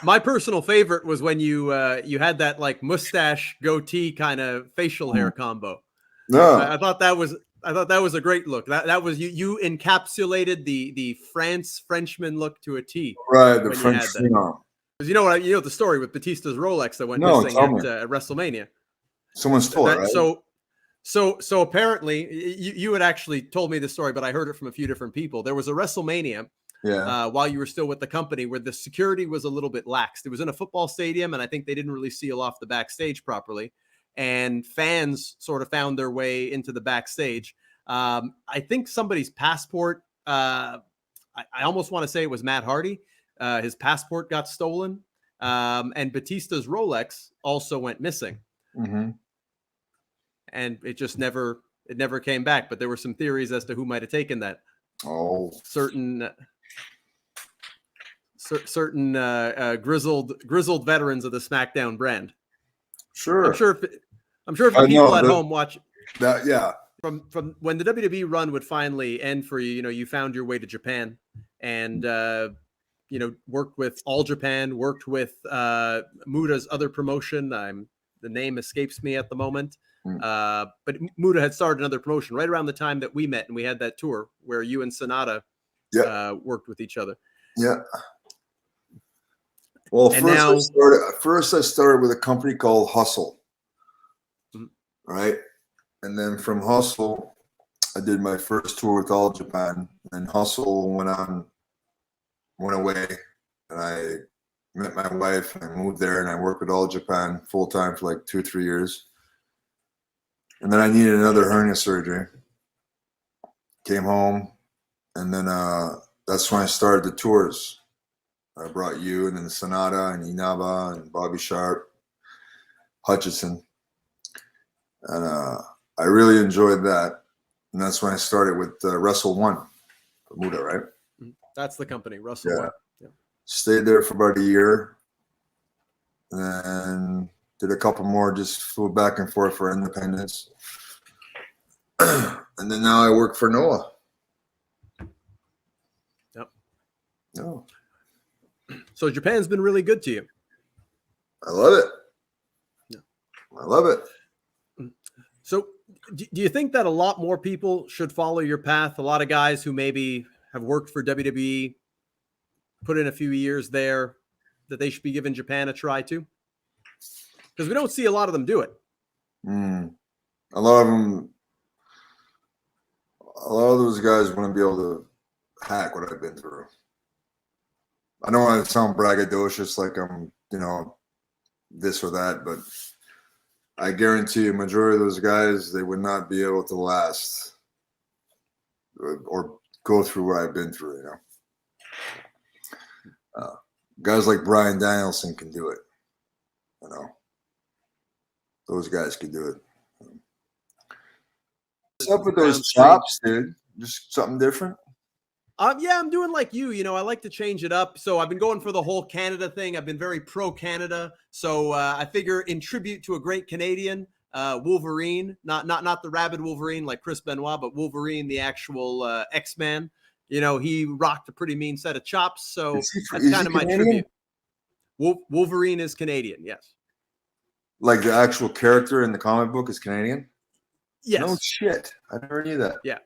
My personal favorite was when you had that like mustache goatee kind of facial hair combo. No, I thought that was a great look. That was you encapsulated the Frenchman look to a T. Right, the French phenom. Because you know the story with Batista's Rolex that went missing at WrestleMania. Someone stole it, right? So apparently you had actually told me the story, but I heard it from a few different people. There was a WrestleMania while you were still with the company where the security was a little bit lax. It was in a football stadium, and I think they didn't really seal off the backstage properly. And fans sort of found their way into the backstage. I think somebody's passport, I almost want to say it was Matt Hardy. His passport got stolen. And Batista's Rolex also went missing. Mm-hmm. And it just never came back. But there were some theories as to who might have taken that. Oh, certain grizzled veterans of the SmackDown brand. Sure. I'm sure if the people at home watch that, yeah. From when the WWE run would finally end for you, you found your way to Japan and worked with All Japan, worked with Muda's other promotion. The name escapes me at the moment. But Muda had started another promotion right around the time that we met, and we had that tour where you and Sonata worked with each other. Yeah. Well, first I started with a company called Hustle, right? And then from Hustle, I did my first tour with All Japan, and Hustle went away, and I met my wife, and I moved there, and I worked with All Japan full time for like 2 or 3 years. And then I needed another hernia surgery. Came home, and then that's when I started the tours. I brought you, and then Sonata, and Inaba, and Bobby Sharp, Hutchison. And I really enjoyed that. And that's when I started with Wrestle One for Muda, right? That's the company, Wrestle One. Yeah. Stayed there for about a year. And did a couple more, just flew back and forth for independence. And then now I work for Noah. Yep. No. So Japan's been really good to you. I love it. Yeah. I love it. So do you think that a lot more people should follow your path? A lot of guys who maybe have worked for WWE, put in a few years there, that they should be giving Japan a try too? Because we don't see a lot of them do it. A lot of those guys wouldn't be able to hack what I've been through. I don't want to sound braggadocious like I'm, this or that, but I guarantee you, majority of those guys, they would not be able to last or go through what I've been through. Guys like Bryan Danielson can do it. Those guys can do it. What's up with those chops, dude? Just something different? Yeah, I'm doing like you. I like to change it up. So I've been going for the whole Canada thing. I've been very pro-Canada. So I figure in tribute to a great Canadian, Wolverine, not the rabid Wolverine like Chris Benoit, but Wolverine, the actual X-Man. He rocked a pretty mean set of chops. So that's kind of my tribute. Wolverine is Canadian, yes. Like the actual character in the comic book is Canadian? Yes. No shit. I never knew that. Yeah.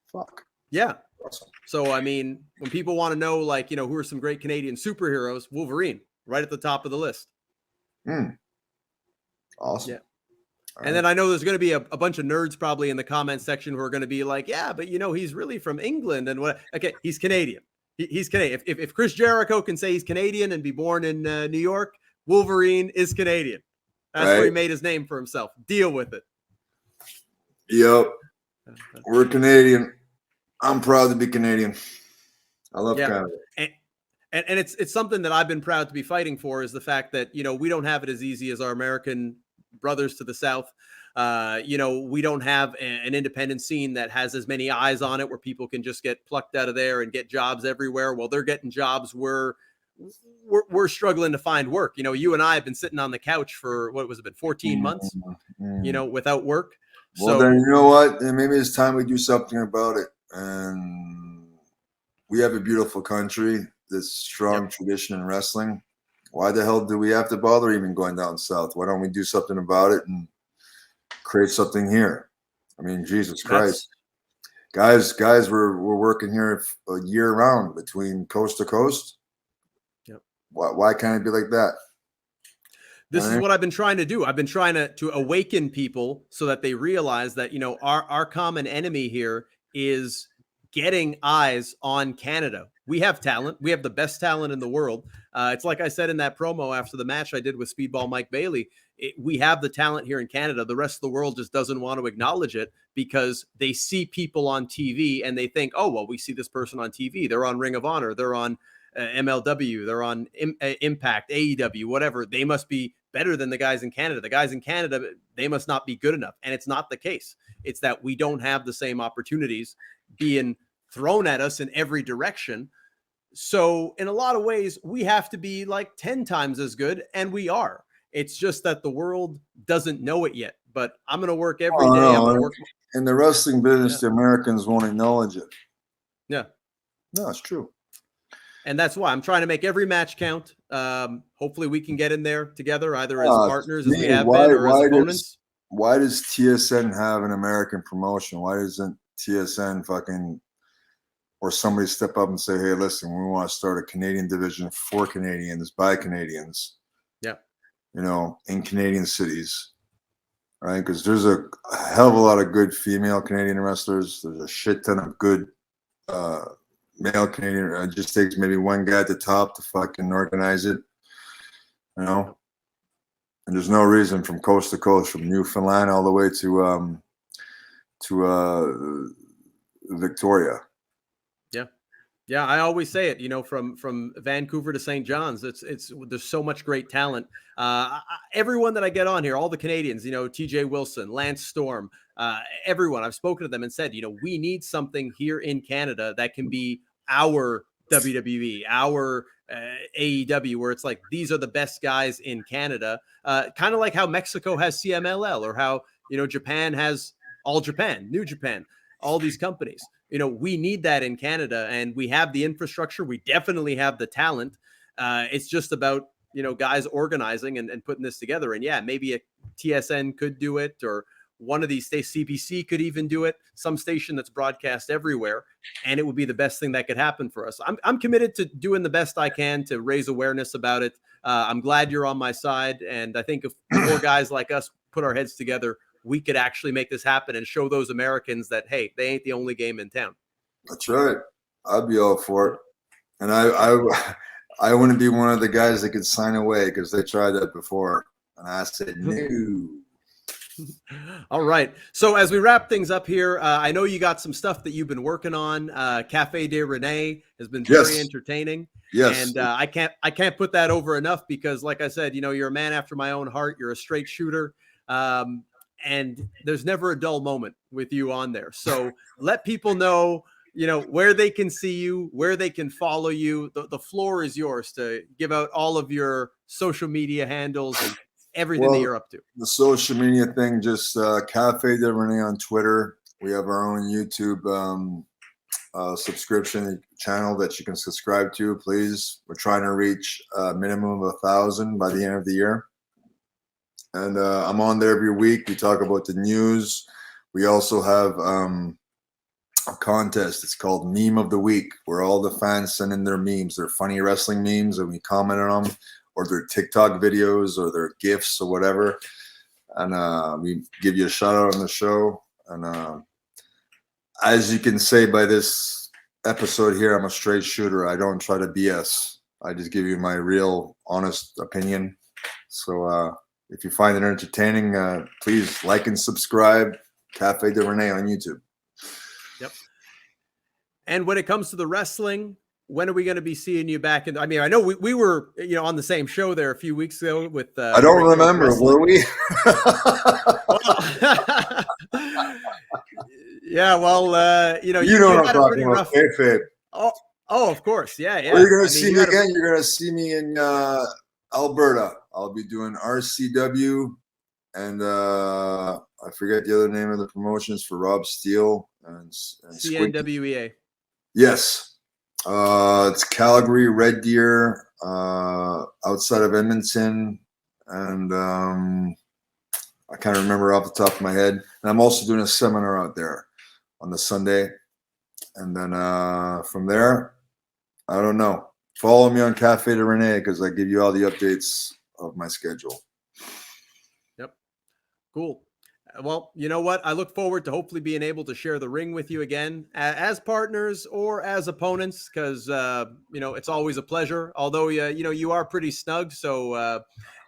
Fuck. Yeah. Awesome. So, I mean, when people want to know, like, who are some great Canadian superheroes, Wolverine, right at the top of the list. Awesome. Yeah. And then I know there's going to be a bunch of nerds probably in the comment section who are going to be like, yeah, but, he's really from England. And what? Okay, he's Canadian. He's Canadian. If Chris Jericho can say he's Canadian and be born in New York, Wolverine is Canadian. That's where he made his name for himself. Deal with it. Yep. We're Canadian. I'm proud to be Canadian. I love Canada. And it's something that I've been proud to be fighting for, is the fact that, we don't have it as easy as our American brothers to the South. We don't have an independent scene that has as many eyes on it, where people can just get plucked out of there and get jobs everywhere. Well, they're getting jobs where we're struggling to find work. You and I have been sitting on the couch for, what was it, been 14 months, without work. Well, then you know what? Maybe it's time we do something about it. And we have a beautiful country, this strong tradition in wrestling. Why the hell do we have to bother even going down south? Why don't we do something about it and create something here? I mean, Jesus Christ. Guys, we're working here year round between coast to coast. Yep. Why can't it be like that? This is what I've been trying to do. I've been trying to awaken people so that they realize that, our common enemy here is getting eyes on Canada. We have talent. We have the best talent in the world. It's like I said in that promo after the match I did with Speedball Mike Bailey. We have the talent here in Canada. The rest of the world just doesn't want to acknowledge it, because they see people on TV and they think, oh, well, we see this person on TV. They're on Ring of Honor. They're on MLW. They're on Impact, AEW, whatever. They must be better than the guys in Canada. The guys in Canada, they must not be good enough. And it's not the case. It's that we don't have the same opportunities being thrown at us in every direction. So in a lot of ways, we have to be like 10 times as good, and we are. It's just that the world doesn't know it yet. But I'm going to work every day. I'm going to work. In the wrestling business, the Americans won't acknowledge it. Yeah. No, it's true. And that's why I'm trying to make every match count. Hopefully we can get in there together, either as partners as we have been, or as opponents. Why does TSN have an American promotion? Why doesn't TSN or somebody step up and say, hey, listen, we want to start a Canadian division for Canadians by Canadians. Yeah. In Canadian cities. Right? Because there's a hell of a lot of good female Canadian wrestlers. There's a shit ton of good male Canadian. It just takes maybe one guy at the top to fucking organize it. And there's no reason from coast to coast, from Newfoundland all the way to Victoria. Yeah, I always say it, from Vancouver to St. John's, there's so much great talent. Everyone that I get on here, all the Canadians, TJ Wilson, Lance Storm, everyone, I've spoken to them and said, we need something here in Canada that can be our WWE, our AEW, where it's like, these are the best guys in Canada. Kind of like how Mexico has CMLL, or how, Japan has All Japan, New Japan, all these companies. We need that in Canada, and we have the infrastructure. We definitely have the talent. It's just about, guys organizing and putting this together. And yeah, maybe a TSN could do it, or one of these states, CBC could even do it, some station that's broadcast everywhere. And it would be the best thing that could happen for us. I'm committed to doing the best I can to raise awareness about it. I'm glad you're on my side. And I think if more guys like us put our heads together, we could actually make this happen and show those Americans that, hey, they ain't the only game in town. That's right. I'd be all for it. And I wouldn't be one of the guys that could sign away because they tried that before. And I said, no. All right. So as we wrap things up here, I know you got some stuff that you've been working on. Cafe de Rene has been very entertaining. Yes. And I can't put that over enough because, like I said, you're a man after my own heart. You're a straight shooter. And there's never a dull moment with you on there. So let people know, where they can see you, where they can follow you. The floor is yours to give out all of your social media handles and everything that you're up to. The social media thing, just Cafe de Rene on Twitter. We have our own YouTube subscription channel that you can subscribe to, please. We're trying to reach a minimum of 1,000 by the end of the year. And I'm on there every week. We talk about the news. We also have a contest. It's called Meme of the Week, where all the fans send in their memes, their funny wrestling memes, and we comment on them, or their TikTok videos, or their GIFs, or whatever. And we give you a shout out on the show. And as you can say by this episode here, I'm a straight shooter. I don't try to BS. I just give you my real, honest opinion. So if you find it entertaining, please like and subscribe. Cafe de Rene on YouTube. Yep. And when it comes to the wrestling, when are we going to be seeing you back in? I mean, I know we were, on the same show there a few weeks ago with. I don't remember. Were we? Yeah. Well, you know what I'm talking about. Oh, of course. Yeah. Well, you're going to see me again. You're going to see me in Alberta. I'll be doing RCW, and I forget the other name of the promotions for Rob Steele and CNWEA. Yes. It's Calgary, Red Deer, outside of Edmonton, and I can't remember off the top of my head. And I'm also doing a seminar out there on the Sunday. And then from there, I don't know. Follow me on Cafe de Rene because I give you all the updates of my schedule. Yep. Cool. Well, you know what? I look forward to hopefully being able to share the ring with you again as partners or as opponents because, it's always a pleasure. Although, you are pretty snug. So,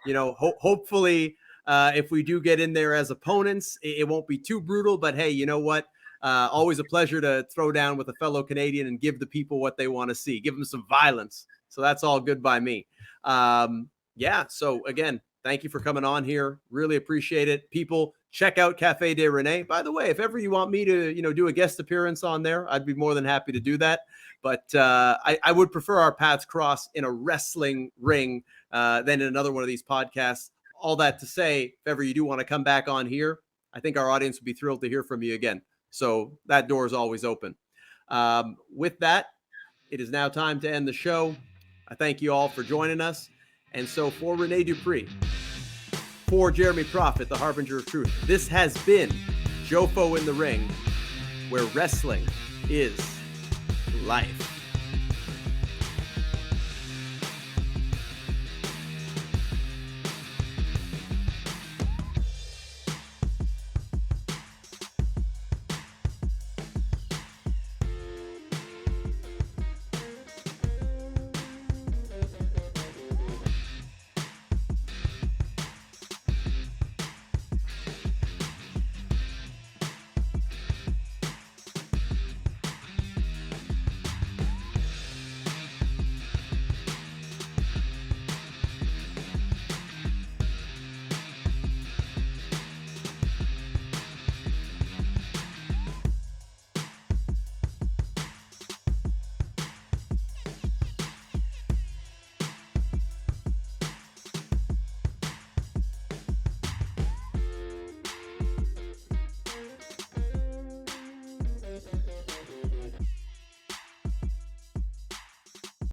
hopefully if we do get in there as opponents, it won't be too brutal. But, hey, you know what? Always a pleasure to throw down with a fellow Canadian and give the people what they want to see. Give them some violence. So that's all good by me. So, again, thank you for coming on here. Really appreciate it. People, check out Cafe de Rene. By the way, if ever you want me to, do a guest appearance on there, I'd be more than happy to do that. But I would prefer our paths cross in a wrestling ring than in another one of these podcasts. All that to say, if ever you do want to come back on here, I think our audience would be thrilled to hear from you again. So that door is always open. With that, it is now time to end the show. I thank you all for joining us. And so for Rene Dupree, for Jeremy Prophet, the Harbinger of Truth, this has been Jofo in the Ring, where wrestling is life.